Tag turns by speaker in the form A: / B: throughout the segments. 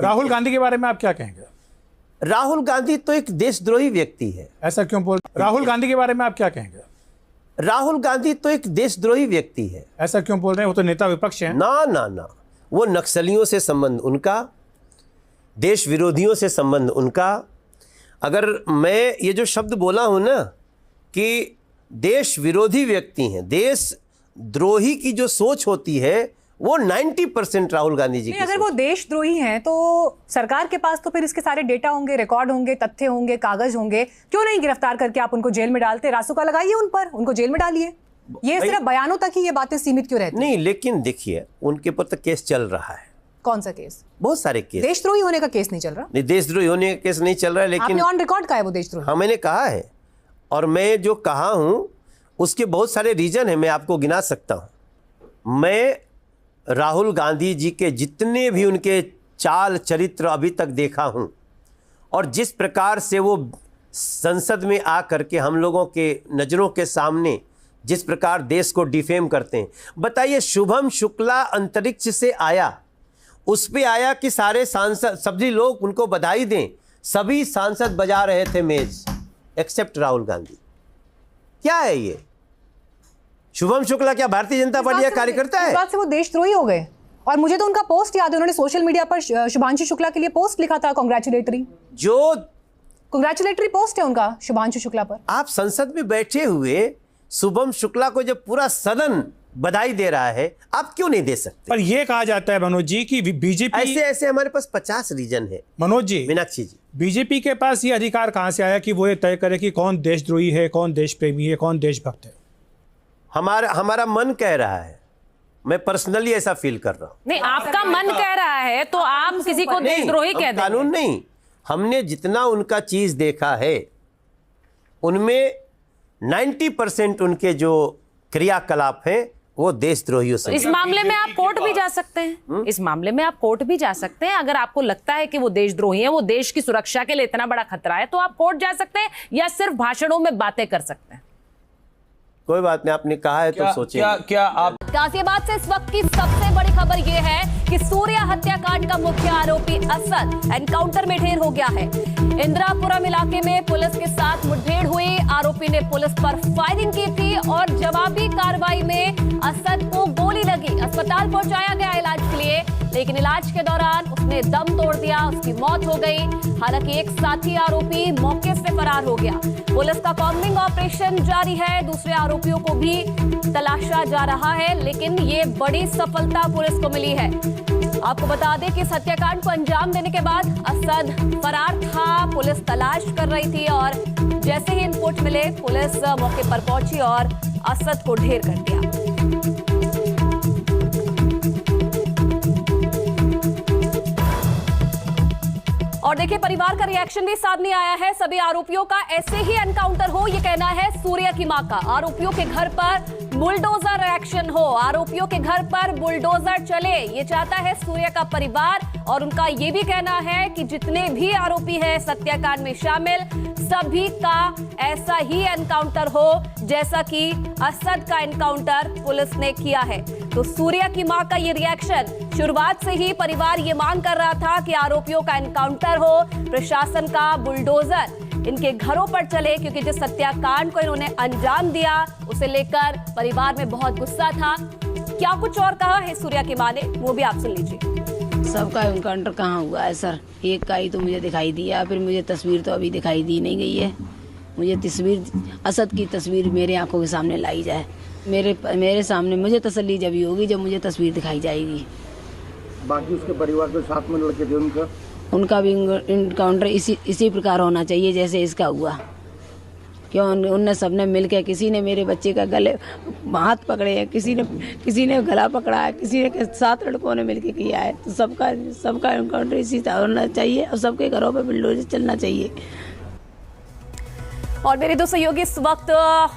A: राहुल गांधी के बारे में आप क्या कहेंगे?
B: राहुल गांधी तो एक देशद्रोही व्यक्ति है।
A: ऐसा क्यों बोल? राहुल गांधी के बारे में आप क्या कहेंगे?
B: राहुल गांधी तो एक देशद्रोही व्यक्ति है।
A: ऐसा क्यों बोल रहे हैं? वो तो नेता विपक्ष हैं।
B: ना ना ना, वो नक्सलियों से संबंध उनका, देश विरोधियों से संबंध उनका। अगर मैं ये जो शब्द बोला हूं ना कि देश विरोधी व्यक्ति हैं, देश द्रोही की जो सोच होती है वो 90% राहुल गांधी जी की।
C: अगर वो देशद्रोही हैं तो सरकार के पास तो फिर इसके सारे डेटा होंगे, रिकॉर्ड होंगे, तथ्य होंगे, कागज होंगे, क्यों नहीं गिरफ्तार करके आप उनको जेल में डालते? रासुका लगाइए उन पर, उनको जेल में डालिए। ये सिर्फ बयानों तक ही ये बातें सीमित क्यों रहती?
B: नहीं, लेकिन देखिए उनके ऊपर तो केस चल रहा है।
C: कौन सा केस?
B: बहुत सारे केस।
C: देशद्रोही होने का केस नहीं चल रहा?
B: नहीं, देशद्रोही होने का केस नहीं चल रहा है, लेकिन
C: आपने ऑन रिकॉर्ड कहा है वो देशद्रोही।
B: हाँ, मैंने कहा है, और मैं जो कहा हूं उसके बहुत सारे रीजन है, मैं आपको गिना सकता हूं। मैं राहुल गांधी जी के जितने भी उनके चाल चरित्र अभी तक देखा हूं, और जिस प्रकार से वो संसद में आ करके हम लोगों के नज़रों के सामने जिस प्रकार देश को डिफेम करते हैं। बताइए, शुभम शुक्ला अंतरिक्ष से आया, उस पे आया कि सारे सांसद, सभी लोग उनको बधाई दें, सभी सांसद बजा रहे थे मेज, एक्सेप्ट राहुल गांधी। क्या है ये? शुभम शुक्ला क्या भारतीय जनता पार्टी का कार्यकर्ता है?
C: इस बात से वो देशद्रोही हो गए। और मुझे तो उनका पोस्ट याद है, उन्होंने सोशल मीडिया पर शुभांशु शुक्ला के लिए पोस्ट लिखा था, कांग्रेचुलेटरी पोस्ट है उनका शुभांशु शुक्ला पर।
B: आप संसद में बैठे हुए शुभम शुक्ला को जब पूरा सदन बधाई दे रहा है, आप क्यों नहीं दे सकते?
A: पर ये कहा जाता है मनोज जी कि बीजेपी,
B: ऐसे हमारे पास 50 रीजन है।
A: मनोज जी,
B: मीनाक्षी जी,
A: बीजेपी के पास ये अधिकार कहां से आया कि वो ये तय करे कि कौन देशद्रोही है, कौन देश प्रेमी है, कौन देशभक्त है?
B: हमारा मन कह रहा है। मैं पर्सनली ऐसा फील कर रहा हूं।
D: नहीं, आपका मन कह रहा है तो आप किसी को देशद्रोही कह देंगे?
B: कानून नहीं, हमने जितना उनका चीज देखा है उनमें 90% उनके जो क्रियाकलाप हैं वो देशद्रोहियों से।
D: इस मामले में आप कोर्ट भी जा सकते हैं। इस मामले में आप कोर्ट भी जा सकते हैं। अगर आपको लगता है कि वो देशद्रोही है, वो देश की सुरक्षा के लिए इतना बड़ा खतरा है, तो आप कोर्ट जा सकते हैं या सिर्फ भाषणों में बातें कर सकते हैं।
B: कोई बात नहीं, आपने कहा है तो सोचिए।
E: क्या आप
D: गाजियाबाद से इस वक्त की सबसे बड़ी खबर यह है कि सूर्या हत्याकांड का मुख्य आरोपी असद एनकाउंटर में ढेर हो गया है। इंदिरापुरम इलाके में पुलिस के साथ मुठभेड़ हुई। आरोपी ने पुलिस पर फायरिंग की थी और जवाबी कार्रवाई में असद को गोली लगी। अस्पताल पहुंचाया गया इलाज के लिए, लेकिन इलाज के दौरान उसने दम तोड़ दिया, उसकी मौत हो गई। हालांकि एक साथी आरोपी मौके से फरार हो गया। पुलिस का कॉम्बिंग ऑपरेशन जारी है, दूसरे आरोपियों को भी तलाशा जा रहा है, लेकिन ये बड़ी सफलता पुलिस को मिली है। आपको बता दें कि इस हत्याकांड को अंजाम देने के बाद असद फरार था, पुलिस तलाश कर रही थी और जैसे ही इनपुट मिले पुलिस मौके पर पहुंची और असद को ढेर कर दिया। और देखिए, परिवार का रिएक्शन भी सामने आया है। सभी आरोपियों का ऐसे ही एनकाउंटर हो, ये कहना है सूर्या की मां का। आरोपियों के घर पर बुलडोजर एक्शन हो, आरोपियों के घर पर बुलडोजर चले, ये चाहता है सूर्या का परिवार। और उनका ये भी कहना है कि जितने भी आरोपी हैं हत्याकांड में शामिल, सभी का ऐसा ही एनकाउंटर हो जैसा कि असद का एनकाउंटर पुलिस ने किया है। तो सूर्या की मां का ये रिएक्शन, शुरुआत से ही परिवार ये मांग कर रहा था कि आरोपियों का एनकाउंटर हो, प्रशासन का बुलडोजर इनके घरों पर चले, क्योंकि जिस हत्याकांड को इन्होंने अंजाम दिया उसे लेकर परिवार में बहुत गुस्सा था। क्या कुछ और कहा है सूर्या की मां ने, वो भी आप सुन लीजिए।
F: सबका एनकाउंटर कहाँ हुआ है सर? एक का ही तो मुझे दिखाई दिया, फिर मुझे तस्वीर तो अभी दिखाई दी नहीं गई है। मुझे तस्वीर, असद की तस्वीर मेरे आंखों के सामने लाई जाए, मेरे सामने मुझे तसल्ली जब ही होगी जब मुझे तस्वीर दिखाई जाएगी।
E: बाकी उसके परिवार के साथ में लड़के थे,
F: उनका भी इनकाउंटर इसी प्रकार होना चाहिए जैसे इसका हुआ। क्यों उनने सबने मिलकर, किसी ने मेरे बच्चे का गले हाथ पकड़े हैं, किसी ने गला पकड़ा है, किसी ने 7 लड़कों ने मिलकर किया है। तो सबका एनकाउंटर इसी तरह होना चाहिए और सबके घरों पे बुलडोजर चलना चाहिए।
D: और मेरे दो सहयोगी इस वक्त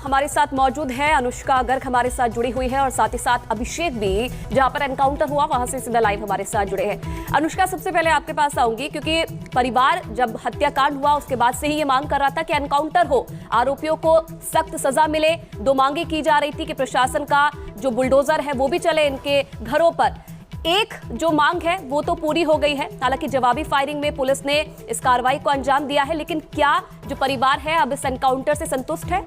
D: हमारे साथ मौजूद हैं। अनुष्का गर्ग हमारे साथ जुड़ी हुई है और साथ ही साथ अभिषेक भी, जहां पर एनकाउंटर हुआ वहां से सीधा लाइव हमारे साथ जुड़े हैं। अनुष्का, सबसे पहले आपके पास आऊंगी क्योंकि परिवार जब हत्याकांड हुआ उसके बाद से ही ये मांग कर रहा था कि एनकाउंटर हो, आरोपियों को सख्त सजा मिले। दो मांगे की जा रही थी कि प्रशासन का जो बुलडोजर है वो भी चले इनके घरों पर। एक जो मांग है वो तो पूरी हो गई है, हालांकि जवाबी फायरिंग में पुलिस ने इस कार्रवाई को अंजाम दिया है, लेकिन क्या जो परिवार है अब इस एनकाउंटर से संतुष्ट है?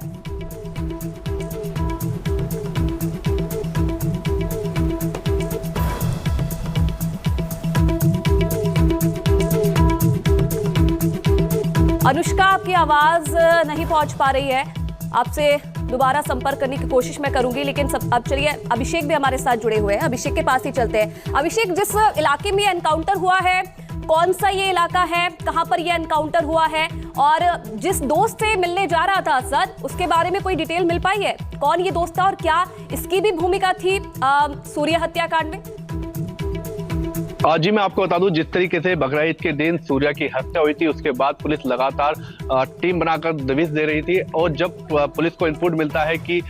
D: अनुष्का, आपकी आवाज नहीं पहुंच पा रही है, आपसे दोबारा संपर्क करने की कोशिश मैं करूंगी, लेकिन अब चलिए अभिषेक भी हमारे साथ जुड़े हुए हैं। अभिषेक के पास ही चलते हैं। अभिषेक, जिस इलाके में एनकाउंटर हुआ है, कौन सा ये इलाका है, कहां पर ये एनकाउंटर हुआ है, और जिस दोस्त से मिलने जा रहा था असद, उसके बारे में कोई डिटेल मिल पाई है? कौन ये दोस्त था और क्या इसकी भी भूमिका थी सूर्या हत्याकांड में?
G: जी, मैं आपको बता दूं, जिस तरीके से बकरा ईद के दिन सूर्या की हत्या हुई थी उसके बाद पुलिस लगातार टीम बनाकर दबिश दे रही थी, और जब पुलिस को इनपुट मिलता है कि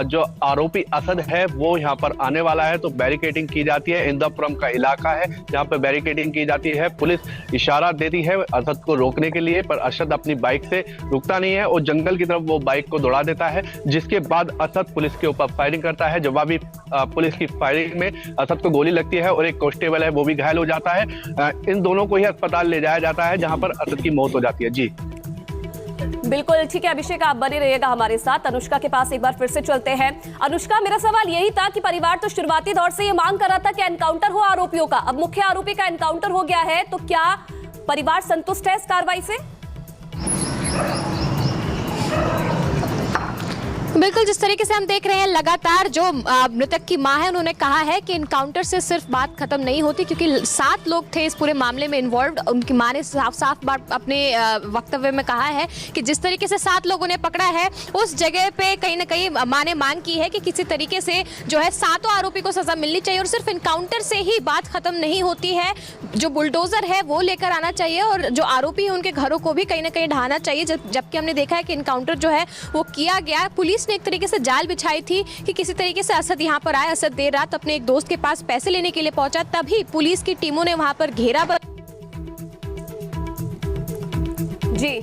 G: जो आरोपी असद है वो यहाँ पर आने वाला है तो बैरिकेडिंग की जाती है। इंदापुरम का इलाका है जहाँ पर बैरिकेडिंग की जाती है। पुलिस इशारा देती है असद को रोकने के लिए, पर असद अपनी बाइक से रुकता नहीं है और जंगल की तरफ वो बाइक को दौड़ा देता है, जिसके बाद असद पुलिस के ऊपर फायरिंग करता है। जवाबी पुलिस की फायरिंग में असद को गोली लगती है और एक कांस्टेबल है वो भी घायल हो जाता है। इन दोनों को ही अस्पताल ले जाया जाता है जहां पर असद की मौत हो जाती है। जी
D: बिल्कुल ठीक है अभिषेक, आप बने रहिएगा हमारे साथ। अनुष्का के पास एक बार फिर से चलते हैं। अनुष्का, मेरा सवाल यही था कि परिवार तो शुरुआती दौर से ये मांग कर रहा था कि एनकाउंटर हो आरोपियों का, अब मुख्य आरोपी का एनकाउंटर हो गया है, तो क्या परिवार संतुष्ट है इस कार्रवाई से?
H: बिल्कुल, जिस तरीके से हम देख रहे हैं लगातार जो मृतक की मां है उन्होंने कहा है कि इनकाउंटर से सिर्फ बात खत्म नहीं होती, क्योंकि 7 लोग थे इस पूरे मामले में इन्वॉल्व। उनकी मां ने साफ बात अपने वक्तव्य में कहा है कि जिस तरीके से 7 लोगों ने पकड़ा है उस जगह पे कहीं ना कहीं मां ने मांग की है कि किसी तरीके से जो है 7 आरोपी को सजा मिलनी चाहिए, और सिर्फ इनकाउंटर से ही बात खत्म नहीं होती है। जो बुलडोजर है वो लेकर आना चाहिए और जो आरोपी है उनके घरों को भी कहीं ना कहीं ढहाना चाहिए। जबकि हमने देखा है कि इनकाउंटर जो है वो किया गया, पुलिस ने एक तरीके से जाल बिछाई थी कि किसी तरीके से असद यहां पर आए। असद देर रात अपने एक दोस्त के पास पैसे लेने के लिए पहुंचा, तभी पुलिस की टीमों ने वहां पर घेरा
D: जी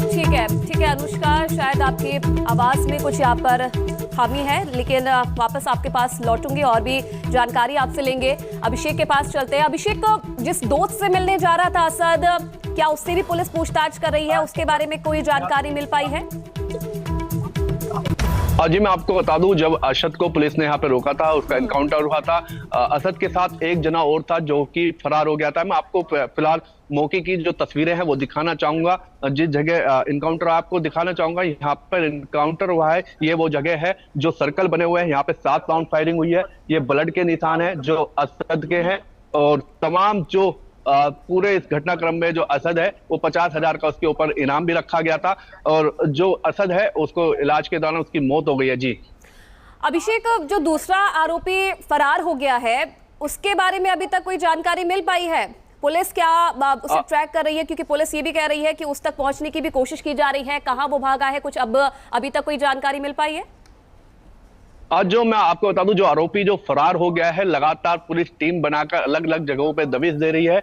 D: ठीक है अनुष्का, शायद आपकी आवाज में कुछ यहाँ पर खामी है, लेकिन वापस आपके पास लौटूंगी और भी जानकारी आपसे लेंगे। अभिषेक के पास चलते हैं। अभिषेक, जिस दोस्त से मिलने जा रहा था असद, क्या उससे भी पुलिस पूछताछ कर रही है? उसके बारे में कोई जानकारी मिल पाई है?
G: जी, मैं आपको बता दूं, जब असद को पुलिस ने यहाँ पे रोका था, उसका एनकाउंटर हुआ था, असद के साथ एक जना और था जो कि फरार हो गया था। मैं आपको फिलहाल मौके की जो तस्वीरें हैं वो दिखाना चाहूंगा। जिस जगह इनकाउंटर आपको दिखाना चाहूंगा, यहाँ पर इनकाउंटर हुआ है, ये वो जगह है जो सर्कल बने हुए हैं। यहाँ पे 7 राउंड फायरिंग हुई है, ये ब्लड के निशान है जो असद के हैं, और तमाम जो पूरे इस घटनाक्रम में जो असद है वो 50,000 का उसके ऊपर इनाम भी रखा गया था, और जो असद है उसको इलाज के दौरान उसकी मौत हो गई है। जी
D: अभिषेक, जो दूसरा आरोपी फरार हो गया है उसके बारे में अभी तक कोई जानकारी मिल पाई है? पुलिस क्या उसे ट्रैक कर रही है? क्योंकि पुलिस ये भी कह रही है कि उस तक पहुंचने की भी कोशिश की जा रही है, कहां वो भागा है, कुछ अभी तक कोई जानकारी मिल पाई है?
G: आज जो मैं आपको बता दूं, जो आरोपी जो फरार हो गया है, लगातार पुलिस टीम बनाकर अलग अलग जगहों पे दबिश दे रही है।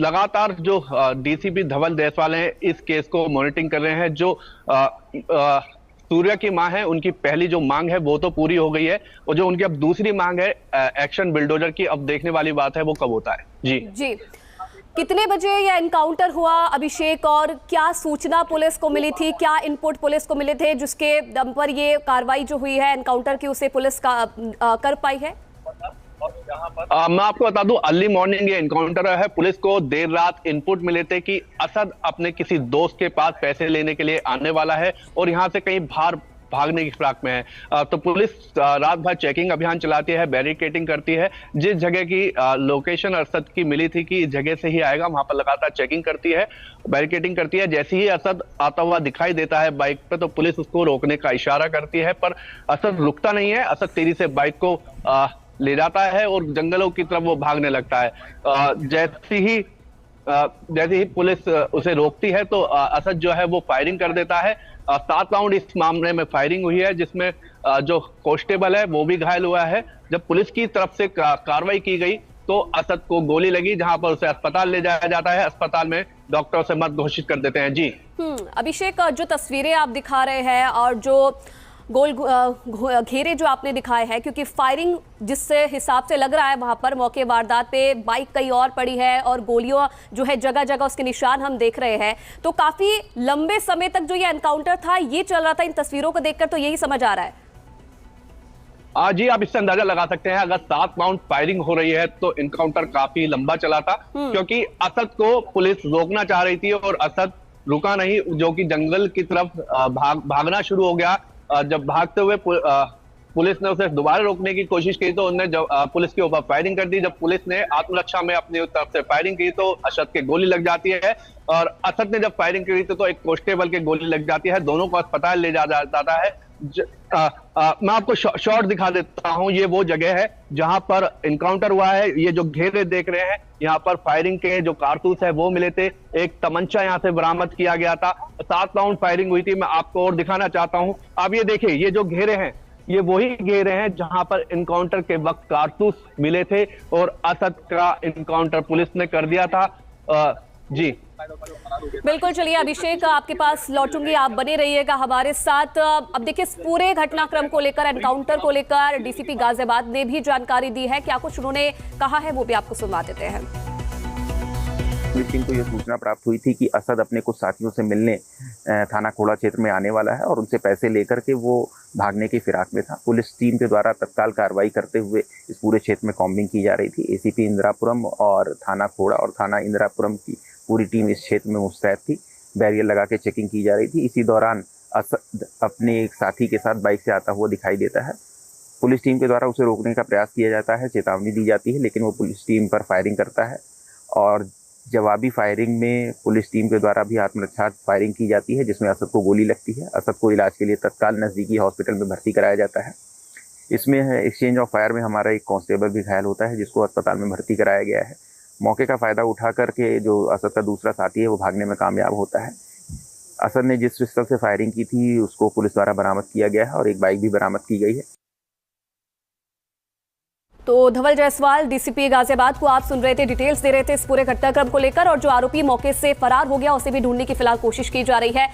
G: लगातार जो डीसीपी धवल देसवाल हैं इस केस को मॉनिटरिंग कर रहे हैं। जो सूर्या की मां है उनकी पहली जो मांग है वो तो पूरी हो गई है, और जो उनकी अब दूसरी मांग है एक्शन बुलडोजर की, अब देखने वाली बात है वो कब होता है। जी
D: कितने बजे यह एनकाउंटर हुआ अभिषेक, और क्या सूचना पुलिस को मिली थी, क्या इनपुट पुलिस को मिले थे जिसके दम पर ये कार्रवाई जो हुई है एनकाउंटर की उसे पुलिस कर पाई है?
G: मैं आपको बता दूं, अर्ली मॉर्निंग ये एनकाउंटर है। पुलिस को देर रात इनपुट मिले थे कि असद अपने किसी दोस्त के पास पैसे लेने के लिए आने वाला है और यहाँ से कहीं बाहर भागने की फिराक में है। तो पुलिस रात भर चेकिंग अभियान चलाती है, बैरिकेडिंग करती है। जिस जगह की लोकेशन असद की मिली थी कि इस जगह से ही आएगा, वहां पर लगातार चेकिंग करती है, बैरिकेडिंग करती है। जैसे ही असद आता हुआ दिखाई देता है बाइक पे, तो पुलिस उसको रोकने का इशारा करती है, पर असद रुकता नहीं है। असद तेजी से बाइक को ले जाता है और जंगलों की तरफ वो भागने लगता है। जैसे ही पुलिस उसे रोकती है तो असद जो है वो फायरिंग कर देता है। 7 राउंड इस मामले में फायरिंग हुई है, जिसमें जो कांस्टेबल है वो भी घायल हुआ है। जब पुलिस की तरफ से कार्रवाई की गई तो असद को गोली लगी, जहां पर उसे अस्पताल ले जाया जाता है। अस्पताल में डॉक्टर उसे मृत घोषित कर देते हैं। जी
D: अभिषेक, जो तस्वीरें आप दिखा रहे हैं और जो गोल घेरे जो आपने दिखाए हैं, क्योंकि फायरिंग जिससे हिसाब से लग रहा है वहां पर मौके वारदात पे बाइक कहीं और पड़ी है और गोलियां जो है जगह जगह उसके निशान हम देख रहे हैं, तो काफी लंबे समय तक जो ये एनकाउंटर था ये चल रहा था। इन तस्वीरों को देखकर तो यही समझ आ रहा है।
G: जी, आप इससे अंदाजा लगा सकते हैं, अगर 7 राउंड फायरिंग हो रही है तो इनकाउंटर काफी लंबा चला था, क्योंकि असद को पुलिस रोकना चाह रही थी और असद रुका नहीं, जो कि जंगल की तरफ भागना शुरू हो गया। जब भागते हुए पुलिस ने उसे दोबारा रोकने की कोशिश की तो उन्होंने पुलिस के ऊपर फायरिंग कर दी। जब पुलिस ने आत्मरक्षा में अपनी तरफ से फायरिंग की तो असद के गोली लग जाती है, और असद ने जब फायरिंग की तो एक कांस्टेबल के गोली लग जाती है। दोनों को अस्पताल ले जाया जाता है। मैं आपको शॉट दिखा देता हूं। ये वो जगह है जहां पर इनकाउंटर हुआ है। ये जो घेरे देख रहे हैं, यहाँ पर फायरिंग के जो कारतूस है वो मिले थे। एक तमंचा यहाँ से बरामद किया गया था। 7 राउंड फायरिंग हुई थी। मैं आपको और दिखाना चाहता हूं। आप ये देखिए, ये जो घेरे हैं ये वही घेरे हैं जहां पर इनकाउंटर के वक्त कारतूस मिले थे और असद का इनकाउंटर पुलिस ने कर दिया था। जी
D: बिल्कुल, चलिए अभिषेक आपके पास लौटूंगी, आप बने रहिएगा हमारे साथ। अब देखिए, इस पूरे घटनाक्रम को लेकर, एनकाउंटर को लेकर डीसीपी गाजियाबाद ने भी जानकारी दी है। क्या कुछ उन्होंने कहा है वो भी आपको सुनवा देते हैं।
I: पुलिस टीम को यह सूचना प्राप्त हुई थी कि असद अपने कुछ साथियों से मिलने थाना खोड़ा क्षेत्र में आने वाला है और उनसे पैसे लेकर के वो भागने की फिराक में था। पुलिस टीम के द्वारा तत्काल कार्रवाई करते हुए इस पूरे क्षेत्र में कॉम्बिंग की जा रही थी। एसीपी इंदिरापुरम और थाना खोड़ा और थाना इंदिरापुरम की पूरी टीम इस क्षेत्र में मुस्तैद थी। बैरियर लगा के चेकिंग की जा रही थी। इसी दौरान असद अपने एक साथी के साथ बाइक से आता हुआ दिखाई देता है। पुलिस टीम के द्वारा उसे रोकने का प्रयास किया जाता है, चेतावनी दी जाती है, लेकिन वो पुलिस टीम पर फायरिंग करता है और जवाबी फायरिंग में पुलिस टीम के द्वारा भी आत्मरक्षा फायरिंग की जाती है, जिसमें असद को गोली लगती है। असद को इलाज के लिए तत्काल नज़दीकी हॉस्पिटल में भर्ती कराया जाता है। इसमें एक्सचेंज ऑफ फायर में हमारा एक कांस्टेबल भी घायल होता है, जिसको अस्पताल में भर्ती कराया गया है। मौके का फ़ायदा उठा करके जो असद का दूसरा साथी है वो भागने में कामयाब होता है। असद ने जिस पिस्टल से फायरिंग की थी उसको पुलिस द्वारा बरामद किया गया है और एक बाइक भी बरामद की गई है।
D: तो धवल जायसवाल, डीसीपी गाजियाबाद को आप सुन रहे थे, डिटेल्स दे रहे थे इस पूरे घटनाक्रम को लेकर, और जो आरोपी मौके से फरार हो गया उसे भी ढूंढने की फिलहाल कोशिश की जा रही है।